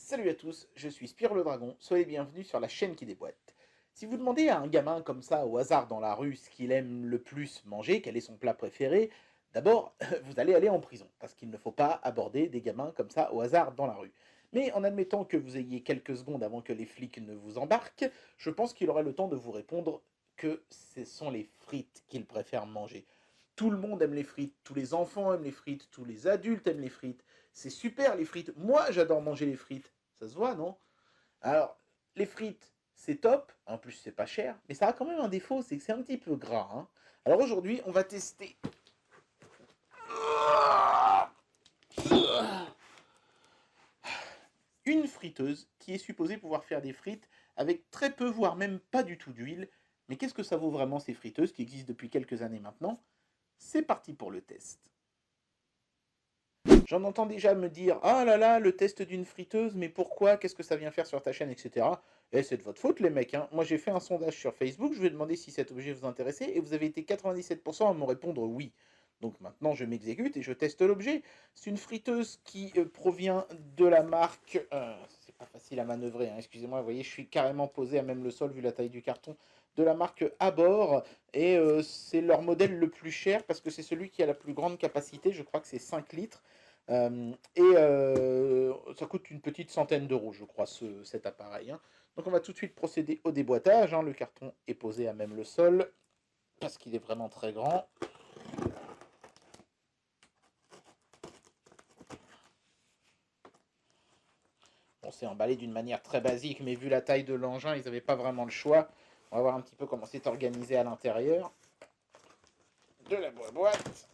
Salut à tous, je suis Spire le Dragon, soyez bienvenus sur la chaîne qui déboîte. Si vous demandez à un gamin comme ça au hasard dans la rue ce qu'il aime le plus manger, quel est son plat préféré, d'abord vous allez aller en prison, parce qu'il ne faut pas aborder des gamins comme ça au hasard dans la rue. Mais en admettant que vous ayez quelques secondes avant que les flics ne vous embarquent, je pense qu'il aura le temps de vous répondre que ce sont les frites qu'il préfère manger. Tout le monde aime les frites, tous les enfants aiment les frites, tous les adultes aiment les frites. C'est super les frites. Moi, j'adore manger les frites. Ça se voit, non? Alors, les frites, c'est top. En plus, c'est pas cher. Mais ça a quand même un défaut, c'est que c'est un petit peu gras, hein. Alors aujourd'hui, on va tester une friteuse qui est supposée pouvoir faire des frites avec très peu, voire même pas du tout d'huile. Mais qu'est-ce que ça vaut vraiment ces friteuses qui existent depuis quelques années maintenant? C'est parti pour le test. J'en entends déjà me dire ah là là, le test d'une friteuse, mais pourquoi? Qu'est-ce que ça vient faire sur ta chaîne, etc. Et c'est de votre faute, les mecs, hein. Moi, j'ai fait un sondage sur Facebook, je vous ai demandé si cet objet vous intéressait, et vous avez été 97% à me répondre oui. Donc maintenant, je m'exécute et je teste l'objet. C'est une friteuse qui provient de la marque. C'est pas facile à manœuvrer, hein, excusez-moi, vous voyez, je suis carrément posé à même le sol vu la taille du carton. De la marque Abor, et c'est leur modèle le plus cher parce que c'est celui qui a la plus grande capacité, je crois que c'est 5 litres. Ça coûte une petite centaine d'euros, je crois, cet appareil, hein. Donc on va tout de suite procéder au déboîtage, hein. Le carton est posé à même le sol, parce qu'il est vraiment très grand. On s'est emballé d'une manière très basique, mais vu la taille de l'engin, ils n'avaient pas vraiment le choix. On va voir un petit peu comment c'est organisé à l'intérieur de la boîte.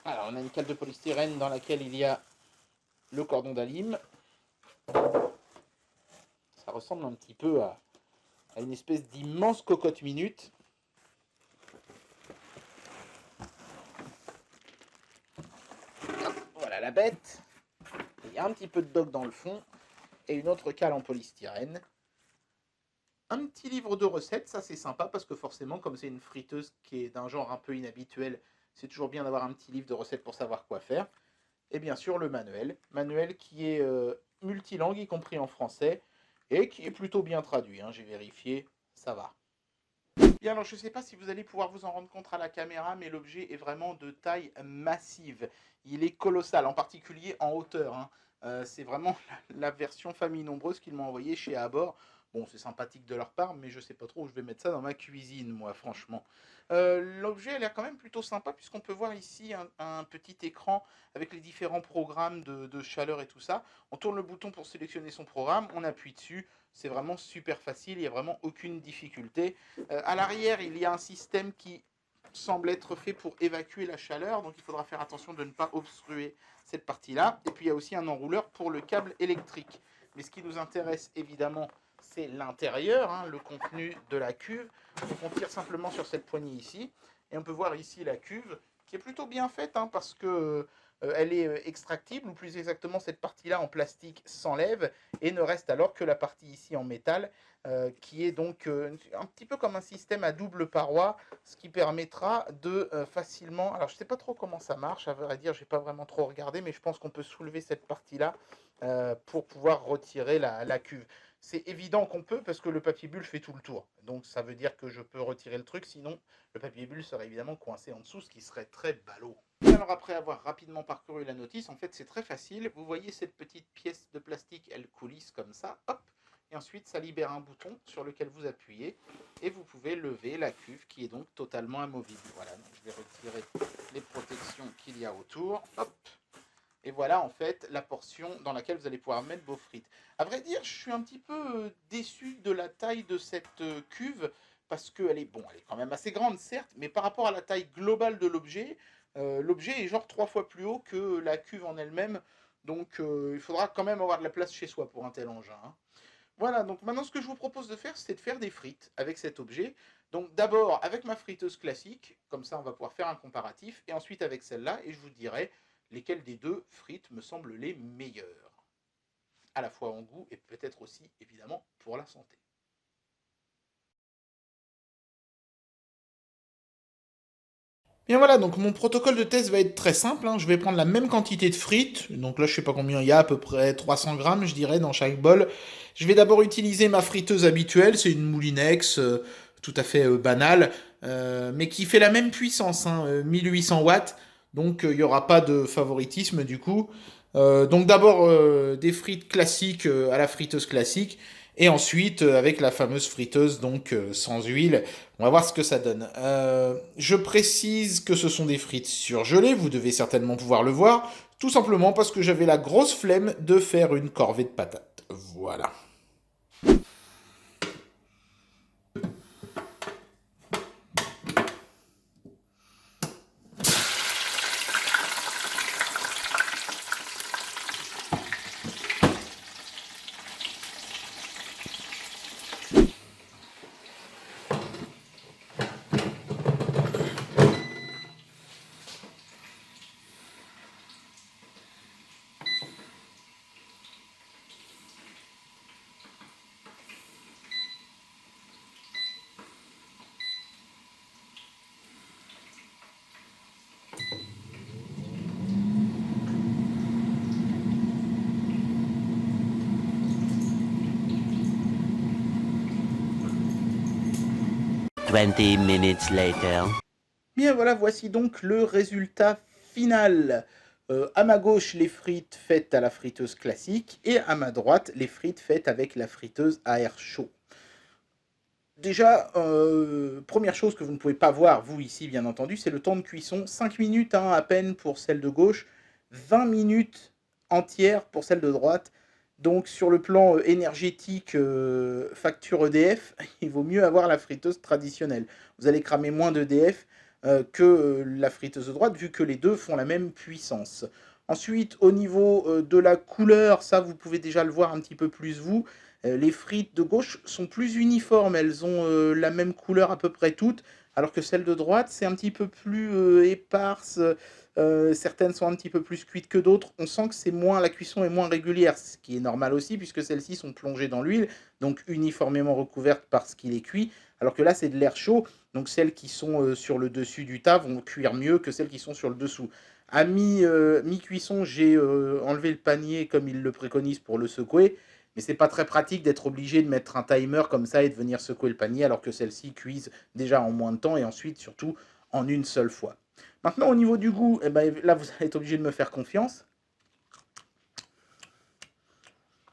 Alors on a une cale de polystyrène dans laquelle il y a le cordon d'alim. Ça ressemble un petit peu à une espèce d'immense cocotte minute. Voilà la bête. Il y a un petit peu de doc dans le fond et une autre cale en polystyrène. Un petit livre de recettes, ça c'est sympa parce que forcément, comme c'est une friteuse qui est d'un genre un peu inhabituel, c'est toujours bien d'avoir un petit livre de recettes pour savoir quoi faire. Et bien sûr le manuel qui est multilingue, y compris en français, et qui est plutôt bien traduit, hein, j'ai vérifié, ça va. Bien, alors je ne sais pas si vous allez pouvoir vous en rendre compte à la caméra, mais l'objet est vraiment de taille massive. Il est colossal, en particulier en hauteur, hein. C'est vraiment la version famille nombreuse qu'ils m'ont envoyé chez Abor. Bon, c'est sympathique de leur part, mais je ne sais pas trop où je vais mettre ça dans ma cuisine, moi, franchement. L'objet a l'air quand même plutôt sympa, puisqu'on peut voir ici un petit écran avec les différents programmes de chaleur et tout ça. On tourne le bouton pour sélectionner son programme, on appuie dessus. C'est vraiment super facile, il n'y a vraiment aucune difficulté. À l'arrière, il y a un système qui semble être fait pour évacuer la chaleur, donc il faudra faire attention de ne pas obstruer cette partie-là. Et puis il y a aussi un enrouleur pour le câble électrique. Mais ce qui nous intéresse évidemment, c'est l'intérieur, hein, le contenu de la cuve. Donc on tire simplement sur cette poignée ici, et on peut voir ici la cuve, qui est plutôt bien faite, hein, parce que elle est extractible, ou plus exactement cette partie-là en plastique s'enlève, et ne reste alors que la partie ici en métal, qui est donc un petit peu comme un système à double paroi, ce qui permettra de facilement... Alors je ne sais pas trop comment ça marche, à vrai dire, je n'ai pas vraiment trop regardé, mais je pense qu'on peut soulever cette partie-là pour pouvoir retirer la cuve. C'est évident qu'on peut parce que le papier bulle fait tout le tour. Donc ça veut dire que je peux retirer le truc, sinon le papier bulle serait évidemment coincé en dessous, ce qui serait très ballot. Alors après avoir rapidement parcouru la notice, en fait c'est très facile. Vous voyez cette petite pièce de plastique, elle coulisse comme ça, hop, et ensuite ça libère un bouton sur lequel vous appuyez et vous pouvez lever la cuve qui est donc totalement amovible. Voilà, donc je vais retirer les protections qu'il y a autour, hop, et voilà en fait la portion dans laquelle vous allez pouvoir mettre vos frites. À vrai dire, je suis un petit peu déçu de la taille de cette cuve parce qu'elle est, bon, elle est quand même assez grande certes, mais par rapport à la taille globale de l'objet est genre 3 fois plus haut que la cuve en elle-même. Donc il faudra quand même avoir de la place chez soi pour un tel engin, hein. Voilà, donc maintenant ce que je vous propose de faire, c'est de faire des frites avec cet objet. Donc d'abord avec ma friteuse classique, comme ça on va pouvoir faire un comparatif, et ensuite avec celle-là, et je vous dirai lesquelles des deux frites me semblent les meilleures, à la fois en goût et peut-être aussi évidemment pour la santé. Bien voilà, donc mon protocole de test va être très simple, hein. Je vais prendre la même quantité de frites, donc là je sais pas combien il y a, à peu près 300 grammes je dirais dans chaque bol. Je vais d'abord utiliser ma friteuse habituelle, c'est une Moulinex tout à fait banale, mais qui fait la même puissance, hein, 1800 watts, donc il n'y aura pas de favoritisme du coup. Donc d'abord des frites classiques à la friteuse classique, et ensuite avec la fameuse friteuse donc sans huile. On va voir ce que ça donne. Je précise que ce sont des frites surgelées, vous devez certainement pouvoir le voir, tout simplement parce que j'avais la grosse flemme de faire une corvée de patates. Voilà. 20 minutes later. Bien voilà, voici donc le résultat final. À ma gauche, les frites faites à la friteuse classique et à ma droite, les frites faites avec la friteuse à air chaud. Déjà, première chose que vous ne pouvez pas voir, vous ici bien entendu, c'est le temps de cuisson. 5 minutes hein, à peine pour celle de gauche, 20 minutes entières pour celle de droite. Donc sur le plan énergétique, facture EDF, il vaut mieux avoir la friteuse traditionnelle. Vous allez cramer moins d'EDF que la friteuse de droite, vu que les deux font la même puissance. Ensuite, au niveau de la couleur, ça vous pouvez déjà le voir un petit peu plus vous. Les frites de gauche sont plus uniformes, elles ont la même couleur à peu près toutes, alors que celles de droite, c'est un petit peu plus éparse. Certaines sont un petit peu plus cuites que d'autres. On sent que c'est moins, la cuisson est moins régulière, ce qui est normal aussi, puisque celles-ci sont plongées dans l'huile, donc uniformément recouvertes parce qu'il est cuit, alors que là, c'est de l'air chaud, donc celles qui sont sur le dessus du tas vont cuire mieux que celles qui sont sur le dessous. À mi-cuisson, j'ai enlevé le panier comme il le préconise pour le secouer, mais c'est pas très pratique d'être obligé de mettre un timer comme ça et de venir secouer le panier alors que celles-ci cuisent déjà en moins de temps et ensuite surtout en une seule fois. Maintenant au niveau du goût, eh ben, là vous allez être obligé de me faire confiance.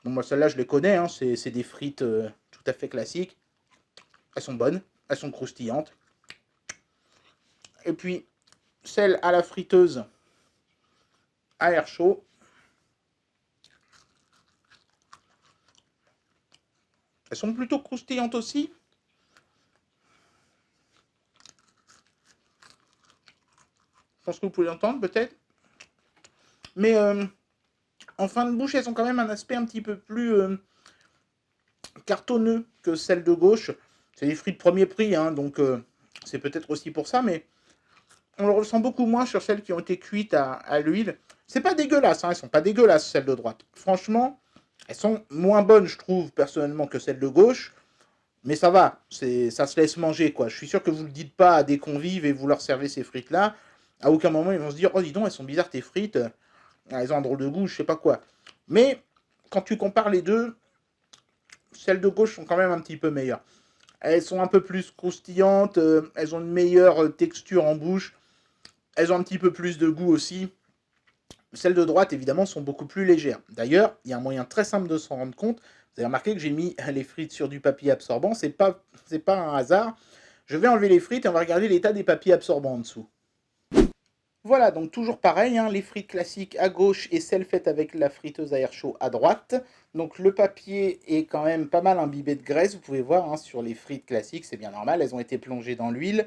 Bon, moi celles-là je les connais, hein, c'est des frites tout à fait classiques. Elles sont bonnes, elles sont croustillantes. Et puis celles à la friteuse à air chaud, elles sont plutôt croustillantes aussi. Je pense que vous pouvez l'entendre peut-être. Mais en fin de bouche, elles ont quand même un aspect un petit peu plus cartonneux que celle de gauche. C'est des frites premier prix, hein, donc c'est peut-être aussi pour ça, mais on le ressent beaucoup moins sur celles qui ont été cuites à l'huile. C'est pas dégueulasse, hein, elles sont pas dégueulasses celles de droite. Franchement, elles sont moins bonnes, je trouve, personnellement, que celles de gauche, mais ça va, ça se laisse manger, quoi. Je suis sûr que vous le dites pas à des convives et vous leur servez ces frites-là. À aucun moment, ils vont se dire, oh, dis donc, elles sont bizarres tes frites, elles ont un drôle de goût, je sais pas quoi. Mais quand tu compares les deux, celles de gauche sont quand même un petit peu meilleures. Elles sont un peu plus croustillantes, elles ont une meilleure texture en bouche, elles ont un petit peu plus de goût aussi. Celles de droite, évidemment, sont beaucoup plus légères. D'ailleurs, il y a un moyen très simple de s'en rendre compte. Vous avez remarqué que j'ai mis les frites sur du papier absorbant, c'est pas un hasard. Je vais enlever les frites et on va regarder l'état des papiers absorbants en dessous. Voilà, donc toujours pareil, hein, les frites classiques à gauche et celles faites avec la friteuse à air chaud à droite. Donc le papier est quand même pas mal imbibé de graisse, vous pouvez voir hein, sur les frites classiques, c'est bien normal, elles ont été plongées dans l'huile.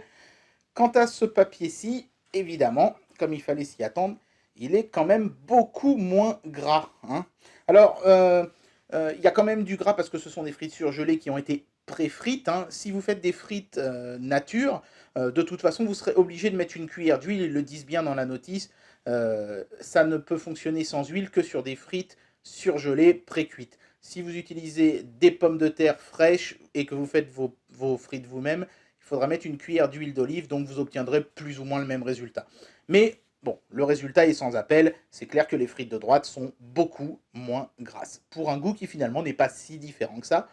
Quant à ce papier-ci, évidemment, comme il fallait s'y attendre, il est quand même beaucoup moins gras, hein. Alors, il y a quand même du gras parce que ce sont des frites surgelées qui ont été pré-frites, hein. Si vous faites des frites nature, de toute façon, vous serez obligé de mettre une cuillère d'huile, ils le disent bien dans la notice. Ça ne peut fonctionner sans huile que sur des frites surgelées, pré-cuites. Si vous utilisez des pommes de terre fraîches et que vous faites vos frites vous-même, il il faudra mettre une cuillère d'huile d'olive, donc vous obtiendrez plus ou moins le même résultat. Mais bon, le résultat est sans appel, c'est clair que les frites de droite sont beaucoup moins grasses, pour un goût qui finalement n'est pas si différent que ça,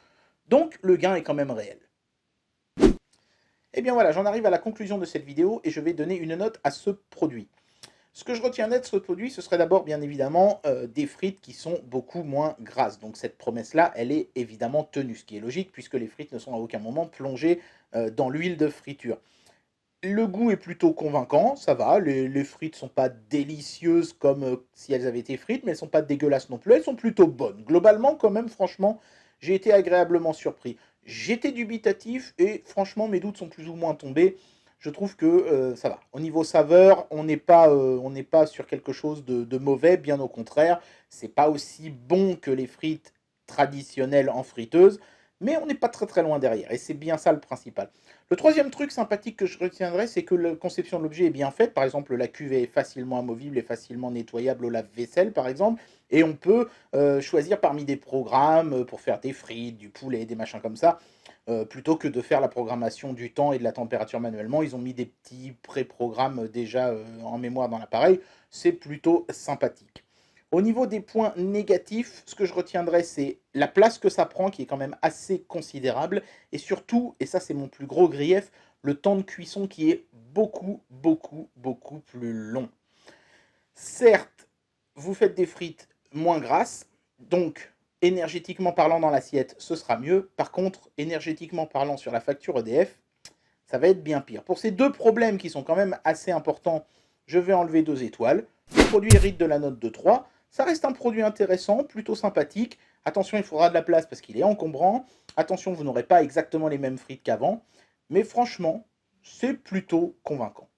donc le gain est quand même réel. Et bien voilà, j'en arrive à la conclusion de cette vidéo et je vais donner une note à ce produit. Ce que je retiendrai de ce produit, ce serait d'abord bien évidemment des frites qui sont beaucoup moins grasses. Donc cette promesse-là, elle est évidemment tenue, ce qui est logique puisque les frites ne sont à aucun moment plongées dans l'huile de friture. Le goût est plutôt convaincant, ça va, les frites ne sont pas délicieuses comme si elles avaient été frites, mais elles ne sont pas dégueulasses non plus, elles sont plutôt bonnes. Globalement, quand même, franchement, j'ai été agréablement surpris. J'étais dubitatif et franchement, mes doutes sont plus ou moins tombés. Je trouve que ça va. Au niveau saveur, on n'est pas sur quelque chose de mauvais, bien au contraire. C'est pas aussi bon que les frites traditionnelles en friteuse, mais on n'est pas très très loin derrière. Et c'est bien ça le principal. Le troisième truc sympathique que je retiendrai, c'est que la conception de l'objet est bien faite. Par exemple, la cuve est facilement amovible et facilement nettoyable au lave-vaisselle, par exemple. Et on peut choisir parmi des programmes pour faire des frites, du poulet, des machins comme ça. Plutôt que de faire la programmation du temps et de la température manuellement, ils ont mis des petits pré-programmes déjà en mémoire dans l'appareil. C'est plutôt sympathique. Au niveau des points négatifs, ce que je retiendrai, c'est la place que ça prend, qui est quand même assez considérable. Et surtout, et ça c'est mon plus gros grief, le temps de cuisson qui est beaucoup plus long. Certes, vous faites des frites moins grasses, donc énergétiquement parlant dans l'assiette, ce sera mieux. Par contre, énergétiquement parlant sur la facture EDF, ça va être bien pire. Pour ces deux problèmes qui sont quand même assez importants, je vais enlever 2 étoiles. Le produit hérite de la note de 3. Ça reste un produit intéressant, plutôt sympathique. Attention, il faudra de la place parce qu'il est encombrant. Attention, vous n'aurez pas exactement les mêmes frites qu'avant. Mais franchement, c'est plutôt convaincant.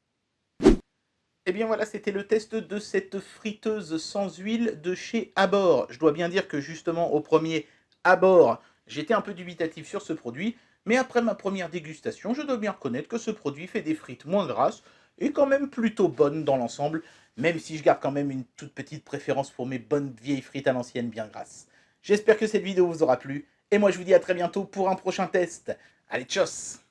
Et bien voilà, c'était le test de cette friteuse sans huile de chez Abor. Je dois bien dire que justement au premier Abor, j'étais un peu dubitatif sur ce produit, mais après ma première dégustation, je dois bien reconnaître que ce produit fait des frites moins grasses et quand même plutôt bonnes dans l'ensemble, même si je garde quand même une toute petite préférence pour mes bonnes vieilles frites à l'ancienne bien grasses. J'espère que cette vidéo vous aura plu, et moi je vous dis à très bientôt pour un prochain test. Allez, tchuss!